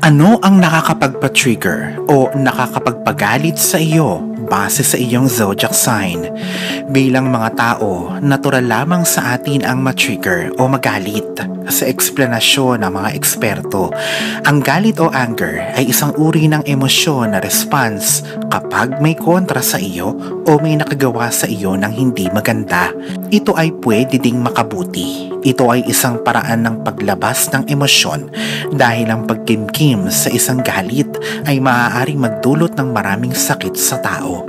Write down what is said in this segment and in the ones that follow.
Ano ang nakakapagpa-trigger o nakakapagpagalit sa iyo base sa iyong zodiac sign? Bilang mga tao, natural lamang sa atin ang ma-trigger o magalit. Sa eksplanasyon ng mga eksperto, ang galit o anger ay isang uri ng emosyon na response kapag may kontra sa iyo o may nakagawa sa iyo ng hindi maganda. Ito ay pwede ding makabuti. Ito ay isang paraan ng paglabas ng emosyon dahil ang pagkimkim sa isang galit ay maaaring magdulot ng maraming sakit sa tao.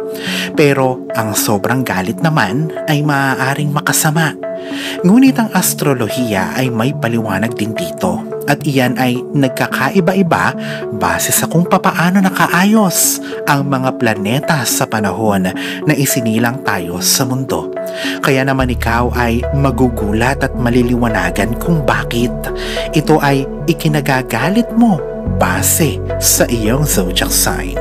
Pero ang sobrang galit naman ay maaaring makasama. Ngunit ang astrolohiya ay may paliwanag din dito at iyan ay nagkakaiba-iba base sa kung papaano nakaayos ang mga planeta sa panahon na isinilang tayo sa mundo. Kaya naman ikaw ay magugulat at maliliwanagan kung bakit ito ay ikinagagalit mo base sa iyong zodiac sign.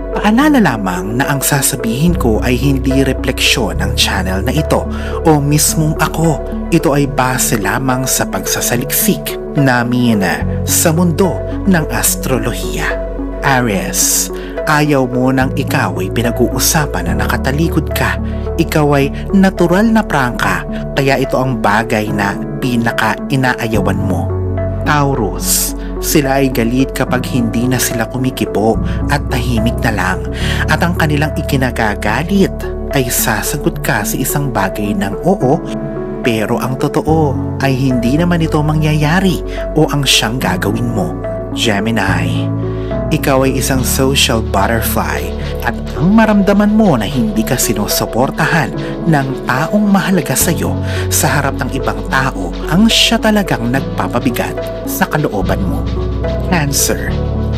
Paalala lamang na ang sasabihin ko ay hindi refleksyon ng channel na ito o mismong ako. Ito ay base lamang sa pagsasaliksik namin sa mundo ng astrolohiya. Aries, ayaw mo nang ikaw ay pinag-uusapan na nakatalikod ka. Ikaw ay natural na prangka, kaya ito ang bagay na pinaka-inaayawan mo. Taurus, sila ay galit kapag hindi na sila kumikibo at tahimik na lang, at ang kanilang ikinagagalit ay sasagot ka sa isang bagay ng oo, pero ang totoo ay hindi naman ito mangyayari o ang siyang gagawin mo. Gemini, ikaw ay isang social butterfly at ang maramdaman mo na hindi ka sinusuportahan ng taong mahalaga sa iyo sa harap ng ibang tao ang siya talagang nagpapabigat sa kalooban mo. Cancer,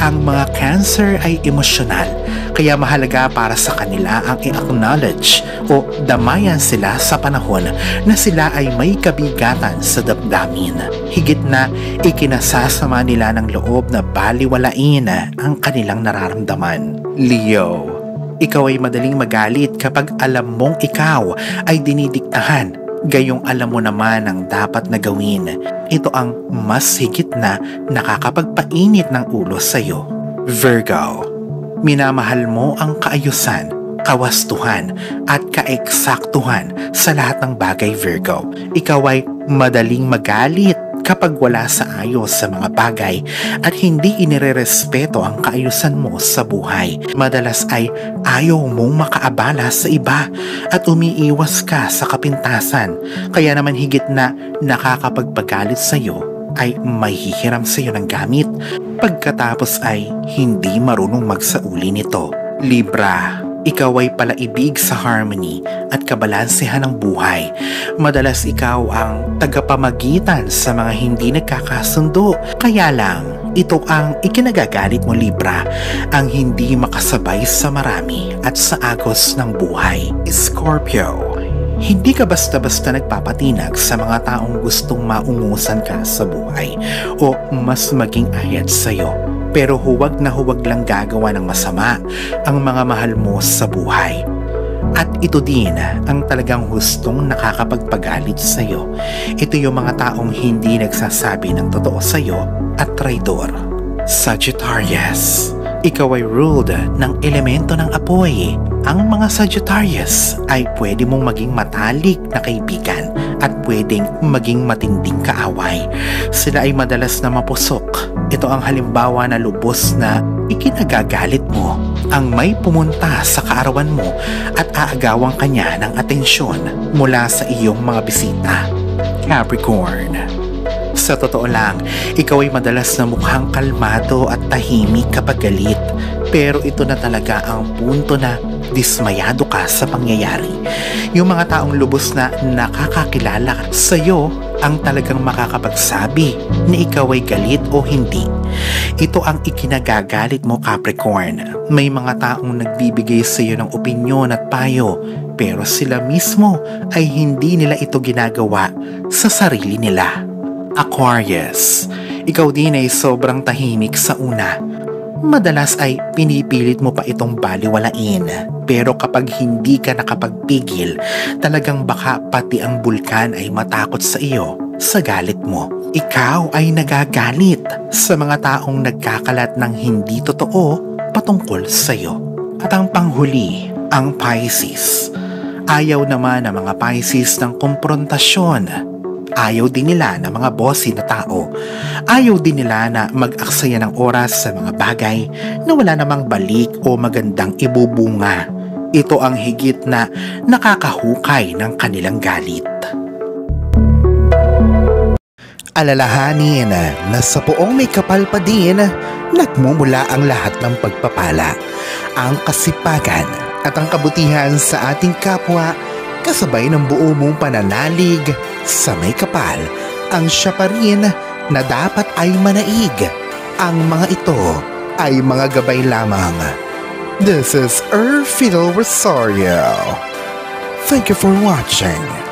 ang mga Cancer ay emosyonal, kaya mahalaga para sa kanila ang i-acknowledge o damayan sila sa panahon na sila ay may kabigatan sa damdamin. Higit na ikinasasama nila ng loob na baliwalain ang kanilang nararamdaman. Leo, ikaw ay madaling magalit kapag alam mong ikaw ay dinidiktahan, gayong alam mo naman ang dapat na gawin. Ito ang mas higit na nakakapagpainit ng ulo sa iyo. Virgo, minamahal mo ang kaayusan, kawastuhan at kaeksaktuhan sa lahat ng bagay. Virgo, ikaw ay madaling magalit kapag wala sa ayos sa mga bagay at hindi inirerespeto ang kaayusan mo sa buhay. Madalas ay ayaw mong makaabala sa iba at umiiwas ka sa kapintasan. Kaya naman higit na nakakapagpagalit sa iyo ay may hihiram sa iyo ng gamit pagkatapos ay hindi marunong magsauli nito. Libra, ikaw ay palaibig sa harmony at kabalansehan ng buhay. Madalas ikaw ang tagapamagitan sa mga hindi nagkakasundo. Kaya lang, ito ang ikinagagalit mo, Libra, ang hindi makasabay sa marami at sa agos ng buhay. Scorpio, hindi ka basta-basta nagpapatinag sa mga taong gustong maungusan ka sa buhay o mas maging ayad sa'yo. Pero huwag na huwag lang gagawa ng masama ang mga mahal mo sa buhay. At ito din ang talagang hustong nakakapagpagalit sa iyo. Ito yung mga taong hindi nagsasabi ng totoo sa iyo at traidor. Sagittarius, ikaw ay ruled ng elemento ng apoy. Ang mga Sagittarius ay pwede mong maging matalik na kaibigan at pwedeng maging matinding kaaway. Sila ay madalas na mapusok. Ito ang halimbawa na lubos na ikinagagalit mo ang may pumunta sa kaarawan mo at aagawan kanya ng atensyon mula sa iyong mga bisita. Capricorn, sa totoo lang, ikaw ay madalas na mukhang kalmado at tahimik kapag galit. Pero ito na talaga ang punto na dismayado ka sa pangyayari. Yung mga taong lubos na nakakakilala sa iyo ang talagang makakapagsabi na ikaw ay galit o hindi. Ito ang ikinagagalit mo, Capricorn. May mga taong nagbibigay sa iyo ng opinyon at payo, pero sila mismo ay hindi nila ito ginagawa sa sarili nila. Aquarius, ikaw din ay sobrang tahimik sa una. Madalas ay pinipilit mo pa itong baliwalain. Pero kapag hindi ka nakapagpigil, talagang baka pati ang bulkan ay matakot sa iyo sa galit mo. Ikaw ay nagagalit sa mga taong nagkakalat ng hindi totoo patungkol sa iyo. At ang panghuli, ang Pisces. Ayaw naman ng mga Pisces ng komprontasyon. Ayaw din nila ng mga bossy na tao. Ayaw din nila na mag-aksaya ng oras sa mga bagay na wala namang balik o magandang ibubunga. Ito ang higit na nakakahukay ng kanilang galit. Alalahanin na sa poong may kapal pa din, nagmumula ang lahat ng pagpapala, ang kasipagan at ang kabutihan sa ating kapwa kasabay ng buo mong pananalig sa may kapal. Ang siya pa rin na dapat ay manaig. Ang mga ito ay mga gabay lamang. This is Fiddle Rosario. Thank you for watching.